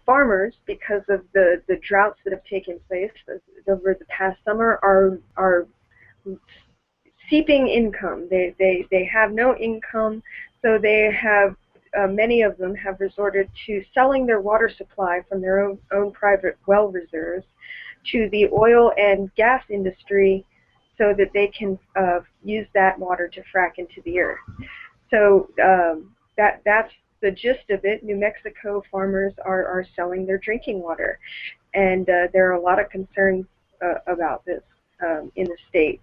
farmers, because of the droughts that have taken place over the past summer, are seeping income. They have no income, so they have many of them have resorted to selling their water supply from their own private well reserves to the oil and gas industry so that they can use that water to frack into the earth. So that's the gist of it. New Mexico farmers are selling their drinking water, and there are a lot of concerns about this in the state.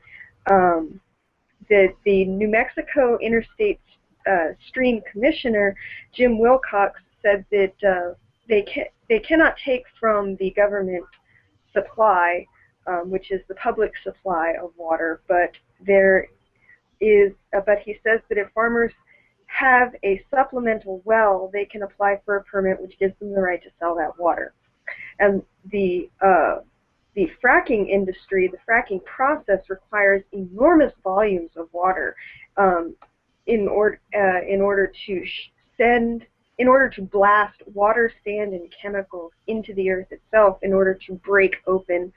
The New Mexico Interstate Stream Commissioner, Jim Wilcox, said that they cannot take from the government supply, which is the public supply of water, but he says that if farmers have a supplemental well, they can apply for a permit which gives them the right to sell that water. And the fracking industry, the fracking process, requires enormous volumes of water in order to blast water, sand, and chemicals into the earth itself in order to break open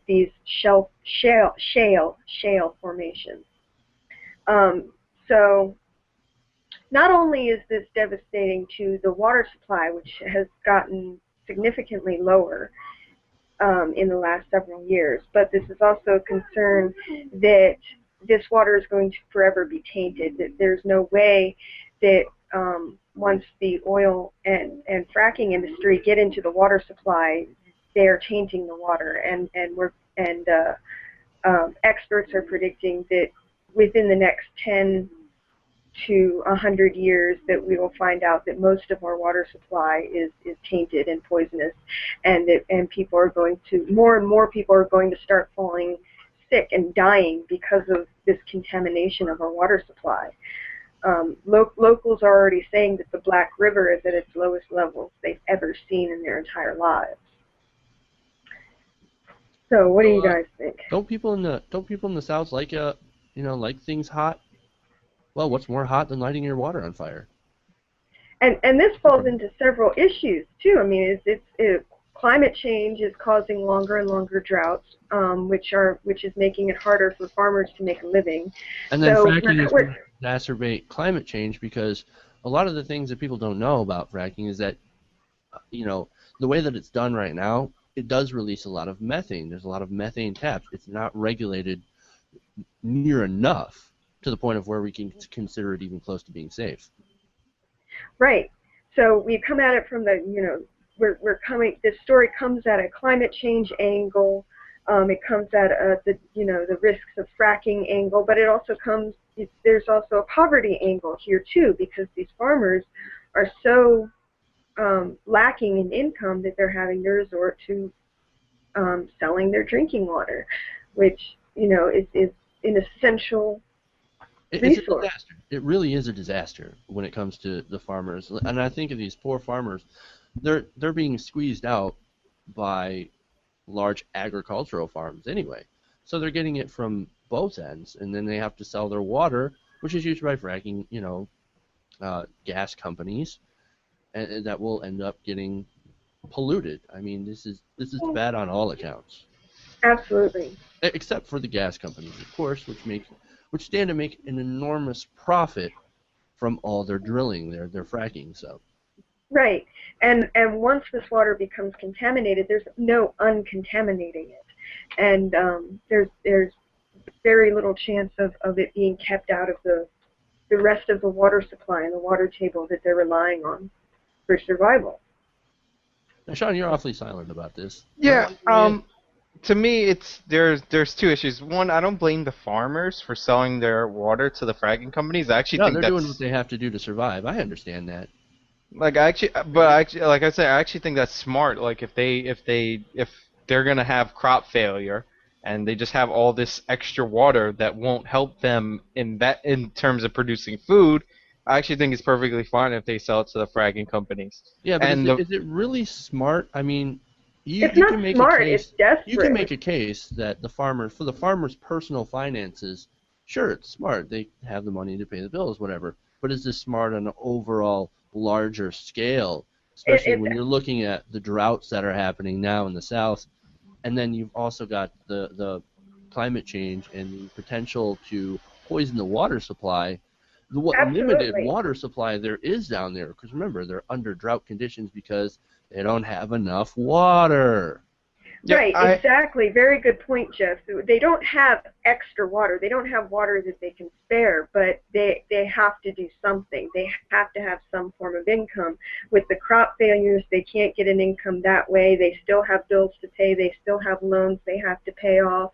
these shale formations. So not only is this devastating to the water supply, which has gotten significantly lower in the last several years, but this is also a concern that this water is going to forever be tainted, that there's no way that once the oil and fracking industry get into the water supply, they're tainting the water, and experts are predicting that within the next 10 to 100 years that we will find out that most of our water supply is tainted and poisonous, and people are going to, more and more people are going to start falling sick and dying because of this contamination of our water supply. Locals are already saying that the Black River is at its lowest levels they've ever seen in their entire lives. So, what do you guys think? Don't people in the South like like things hot? Well, what's more hot than lighting your water on fire? And this falls into several issues too. I mean, climate change is causing longer and longer droughts, which is making it harder for farmers to make a living. And then fracking is going to exacerbate climate change, because a lot of the things that people don't know about fracking is that, the way that it's done right now, it does release a lot of methane. There's a lot of methane taps. It's not regulated near enough to the point of where we can consider it even close to being safe. Right. So we come at it from the, this story comes at a climate change angle. It comes at the risks of fracking angle, but it also there's also a poverty angle here too, because these farmers are so lacking in income that they're having to resort to selling their drinking water, which is an essential resource. It's a disaster. It really is a disaster when it comes to the farmers, and I think of these poor farmers. They're being squeezed out by large agricultural farms anyway, so they're getting it from both ends, and then they have to sell their water, which is used by fracking, gas companies, and that will end up getting polluted. I mean, this is bad on all accounts. Absolutely. Except for the gas companies, of course, which stand to make an enormous profit from all their drilling, their fracking. So. Right, and once this water becomes contaminated, there's no uncontaminating it, and there's very little chance of it being kept out of the rest of the water supply and the water table that they're relying on for survival. Now, Sean, you're awfully silent about this. Yeah. To me, there's two issues. One, I don't blame the farmers for selling their water to the fracking companies. I actually think they're doing what they have to do to survive. I understand that. Like I actually think that's smart. Like if they're gonna have crop failure and they just have all this extra water that won't help them in terms of producing food, I actually think it's perfectly fine if they sell it to the fracking companies. Yeah, but is it really smart? I mean, it's not smart. It's desperate. You can make a case that for the farmer's personal finances, sure, it's smart. They have the money to pay the bills, whatever. But is this smart on an overall larger scale especially it when you're looking at the droughts that are happening now in the South, and then you've also got the climate change and the potential to poison the water supply, the what limited absolutely. water supply there is down there. Because remember, they're under drought conditions because they don't have enough water. Yeah, Right, exactly. Very good point, Jeff. They don't have extra water. They don't have water that they can spare, but they have to do something. They have to have some form of income. With the crop failures, they can't get an income that way. They still have bills to pay. They still have loans they have to pay off,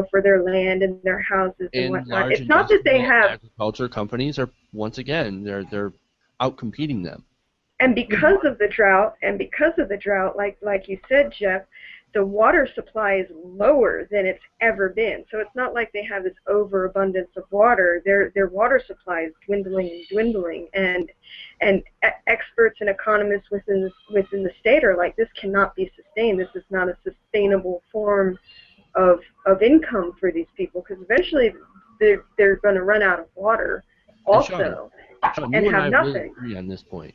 for their land and their houses and And whatnot. large It's not that they industrial have. agriculture companies are once again they're out competing them. And because of the drought, like you said, Jeff, the water supply is lower than it's ever been. So it's not like they have this overabundance of water. Their water supply is dwindling and dwindling. And experts and economists within the state are like, this cannot be sustained. This is not a sustainable form of income for these people, because eventually they're going to run out of water also Sean, and you and have I really nothing. agree on this point.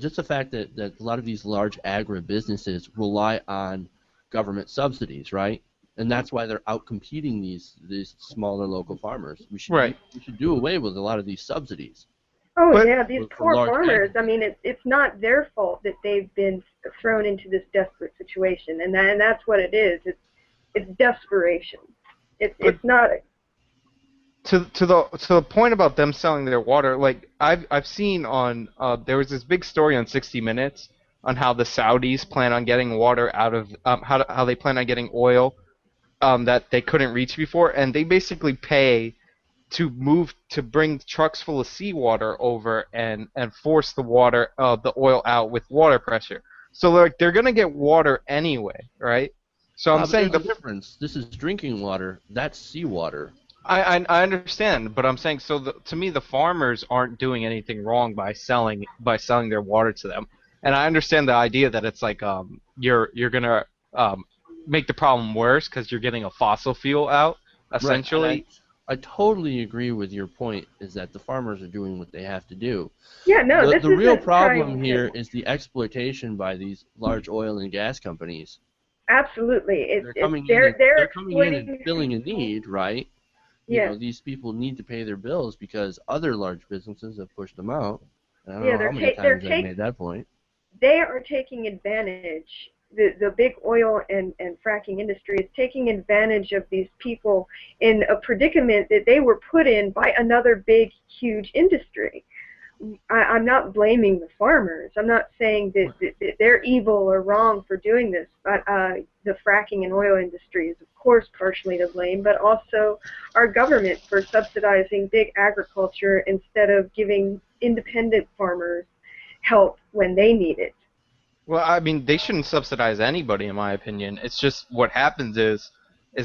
Just the fact that a lot of these large agribusinesses rely on government subsidies, right? And that's why they're out competing these smaller local farmers. We should do away with a lot of these subsidies. Oh But yeah, these for poor large farmers. I mean, it's not their fault that they've been thrown into this desperate situation, and that's what it is. It's desperation. It's not. to the point about them selling their water, like I've seen on there was this big story on 60 Minutes on how the Saudis plan on getting water out of how they plan on getting oil that they couldn't reach before, and they basically pay to bring trucks full of seawater over and force the oil out with water pressure. So like they're gonna get water anyway, right? So I'm But saying there's a difference. This is drinking water. That's seawater. I understand, but I'm saying so. To me, the farmers aren't doing anything wrong by selling their water to them, and I understand the idea that it's like you're gonna make the problem worse because you're getting a fossil fuel out Right. And essentially. I totally agree with your point, is that the farmers are doing what they have to do. Yeah, no, this The real isn't problem trying here to. is the exploitation by these large oil and gas companies. Absolutely, they're They're coming in and exploiting filling a people. need, right? Yeah, These people need to pay their bills because other large businesses have pushed them out. And I don't yeah, know how many they're times I've made that point. they are taking advantage. The big oil and fracking industry is taking advantage of these people in a predicament that they were put in by another big, huge industry. I'm not blaming the farmers. I'm not saying that they're evil or wrong for doing this, but the fracking and oil industry is, of course, partially to blame, but also our government for subsidizing big agriculture instead of giving independent farmers help when they need it. Well, I mean, they shouldn't subsidize anybody, in my opinion. It's just what happens is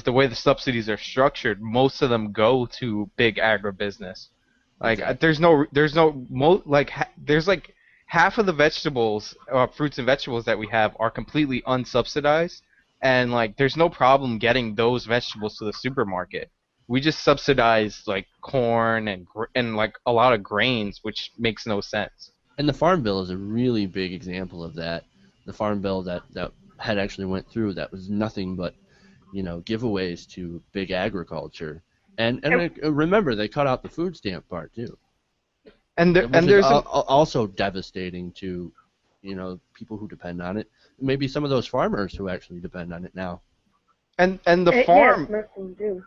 the way the subsidies are structured. Most of them go to big agribusiness. Like, Exactly. there's like half of the vegetables, fruits and vegetables that we have are completely unsubsidized, and like there's no problem getting those vegetables to the supermarket. We just subsidize like corn and like a lot of grains, which makes no sense. And the Farm Bill is a really big example of that. The Farm Bill that had actually went through, that was nothing but, giveaways to big agriculture. And And remember, they cut out the food stamp part too, which And is there's also devastating to, people who depend on it. Maybe some of those farmers who actually depend on it now. and yes, most of them do.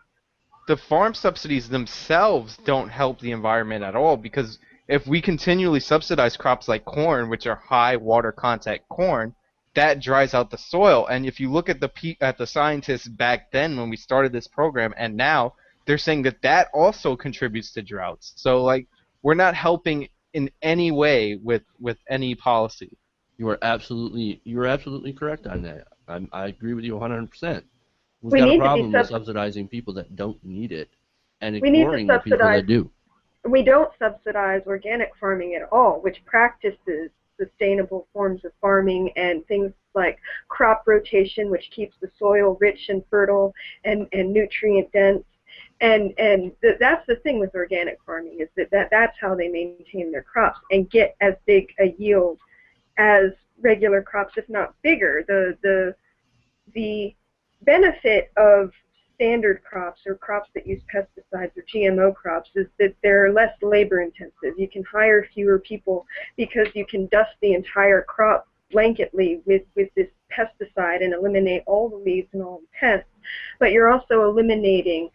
the farm subsidies themselves don't help the environment at all, because if we continually subsidize crops like corn, which are high water content corn, that dries out the soil. And if you look at the scientists back then when we started this program and now, they're saying that also contributes to droughts. So like we're not helping in any way with any policy. You are absolutely correct on that. I agree with you 100%. We've We got a need to be problem with subsidizing people that don't need it and we need to ignoring the people subsidize. that do. We don't subsidize organic farming at all, which practices sustainable forms of farming and things like crop rotation, which keeps the soil rich and fertile and nutrient dense, That's the thing with organic farming, is that's how they maintain their crops and get as big a yield as regular crops, if not bigger. The benefit of standard crops or crops that use pesticides or GMO crops is that they're less labor intensive. You can hire fewer people because you can dust the entire crop blanketly with this pesticide and eliminate all the weeds and all the pests, but you're also eliminating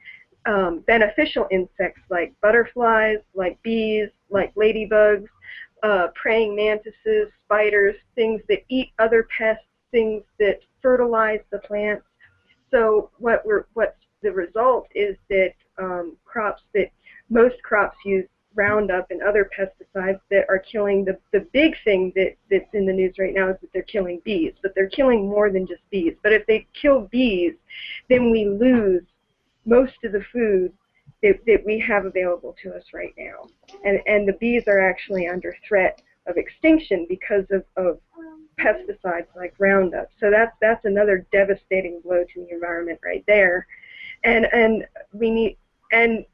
beneficial insects like butterflies, like bees, like ladybugs, praying mantises, spiders, things that eat other pests, things that fertilize the plants. So what's the result is that most crops use Roundup and other pesticides that are killing the big thing that's in the news right now is that they're killing bees, but they're killing more than just bees. But if they kill bees, then we lose most of the food that we have available to us right now. And the bees are actually under threat of extinction because of pesticides like Roundup. So that's another devastating blow to the environment right there. And we need, and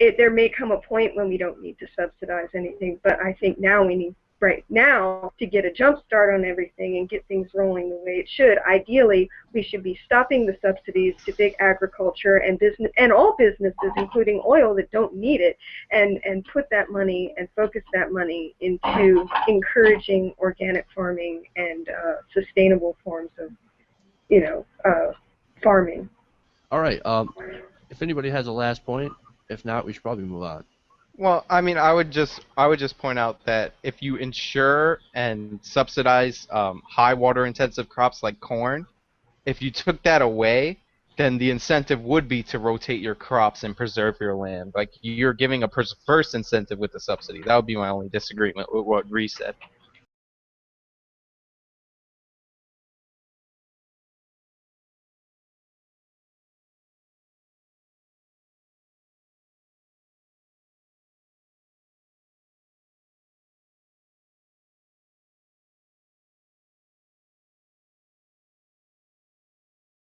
there may come a point when we don't need to subsidize anything, but I think now we need, right now, to get a jump start on everything and get things rolling the way it should. Ideally, we should be stopping the subsidies to big agriculture and business, and all businesses, including oil, that don't need it, and put that money and focus that money into encouraging organic farming and sustainable forms of, farming. All right. If anybody has a last point, if not, we should probably move on. Well, I mean, I would just point out that if you insure and subsidize high water intensive crops like corn, if you took that away, then the incentive would be to rotate your crops and preserve your land. Like, you're giving a first incentive with the subsidy. That would be my only disagreement with what Rhys said.